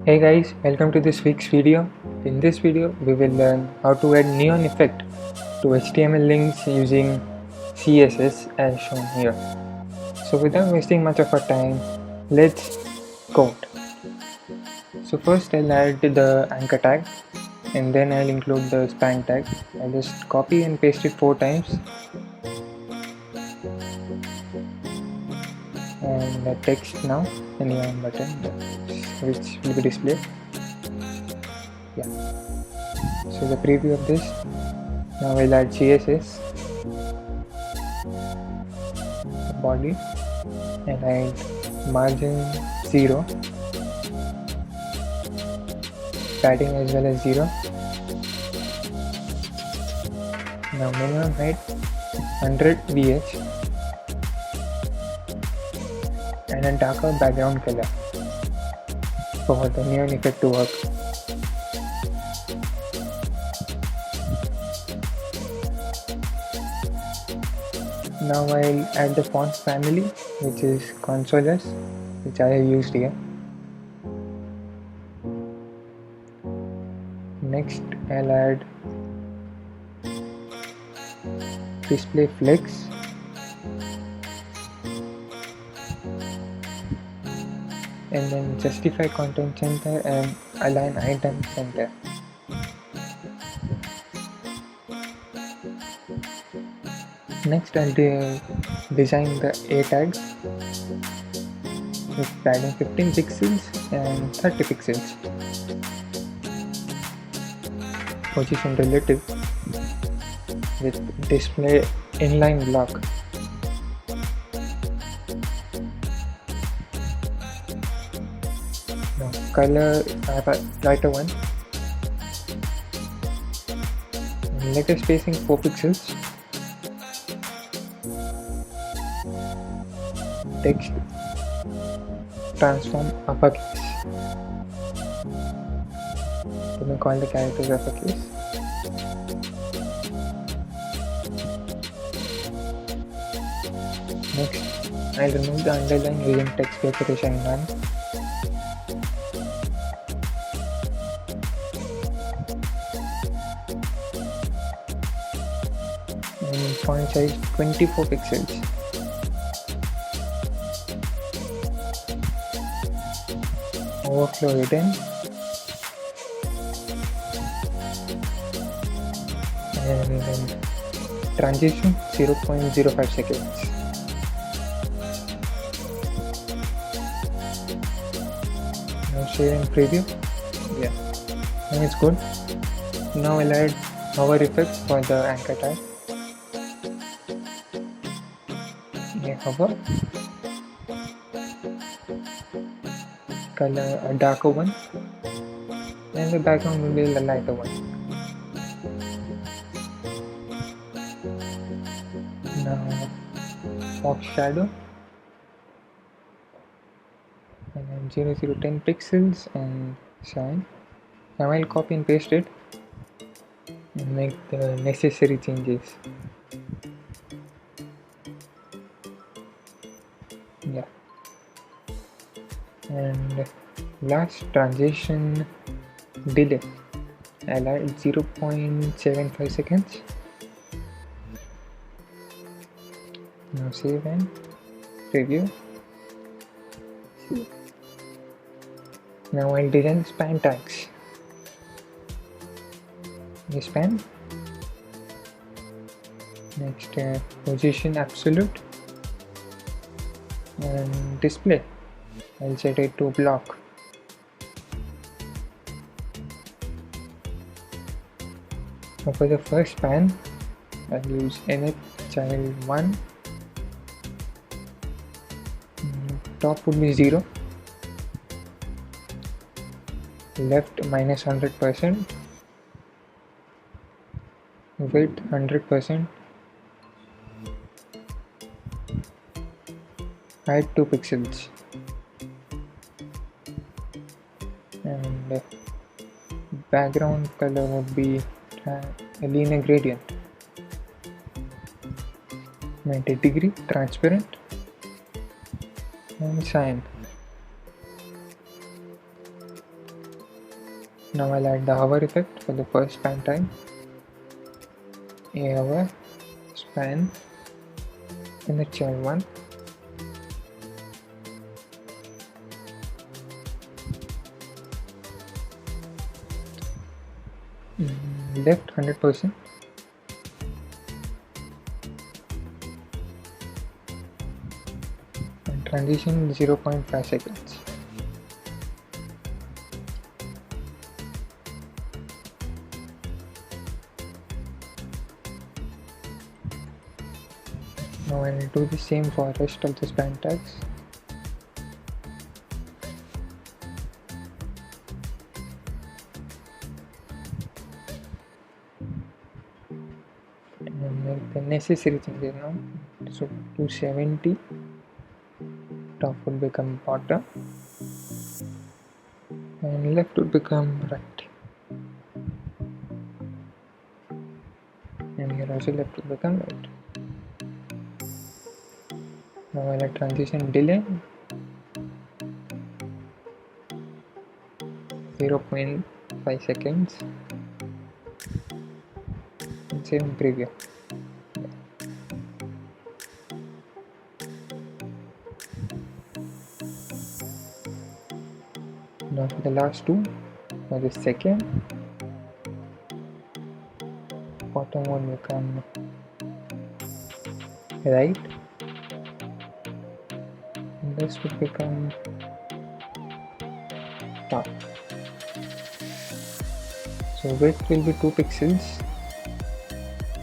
Hey guys, welcome to this week's video. In this video, we will learn how to add neon effect to HTML links using CSS as shown here. So without wasting much of our time, let's code. So first I'll add the anchor tag and then I'll include the span tag. I'll just copy and paste it 4 times. And the text now, the neon button, which will be displayed. Yeah. So the preview of this. Now I'll add CSS, body, and add margin 0, padding as well as 0. Now minimum height 100 VH and a darker background color for the neon effect to work. Now I'll add the font family, which is Consoles, which I have used here. Next I'll add display flex, and then justify content center and align item center. Next I'll design the A tags with padding 15 pixels and 30 pixels. Position relative with display inline block. Now color, I have a lighter one. Letter spacing 4 pixels. Text transform uppercase. Let me call the characters uppercase. Next, I'll remove the underline using text decoration none. And font size 24 pixels. Overflow hidden, and then transition 0.05 seconds. Now share and preview. Yeah, now it's good. Now I'll add hover effect for the anchor tag. Yeah, hover. Color a darker one, and the background will be the lighter one. Now box shadow, and then 0010 pixels and shine. Now I'll copy and paste it and make the necessary changes. Yeah. And last transition delay, I'll add 0.75 seconds. Now save and preview. Now I'll design span tags. The span. Next position absolute and display. I'll set it to block. Now for the first span, I'll use init child 1. Top would be 0. Left -100%. Width 100%. Height 2 pixels. And background color would be a linear gradient. 90 degree transparent and shine. Now I'll add the hover effect for the first span time. A hover, span, and the child one. Left 100%. And transition 0.5 seconds. Now I will do the same for rest of the span tags. And make the necessary changes now. So 270, top would become bottom, and left would become right. And here also left would become right. Now I'll add transition delay 0.5 seconds and save in preview. Now for the last two, for the second, bottom would become right, and this would become top. So width will be 2 pixels,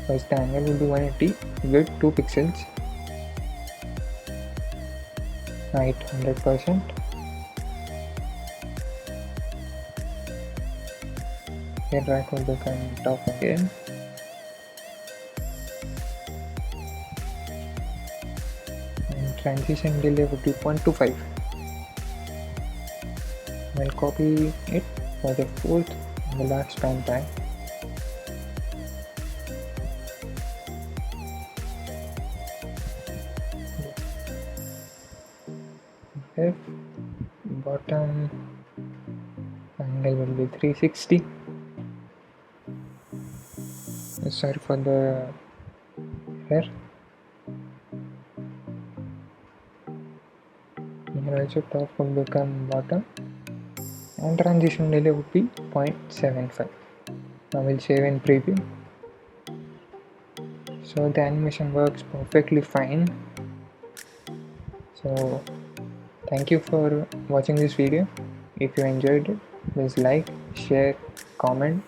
first the angle will be 180, width 2 pixels, height 100%, here right will become top again, and transition delay would be 0.25. I'll copy it for the fourth and the last span time. If bottom angle will be 360. Sorry for the error. Here also top will become bottom, and transition delay would be 0.75. Now we'll save in preview. So the animation works perfectly fine. So thank you for watching this video. If you enjoyed it, please like, share, comment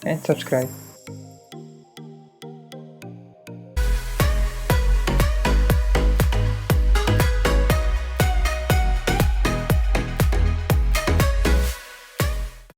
and subscribe.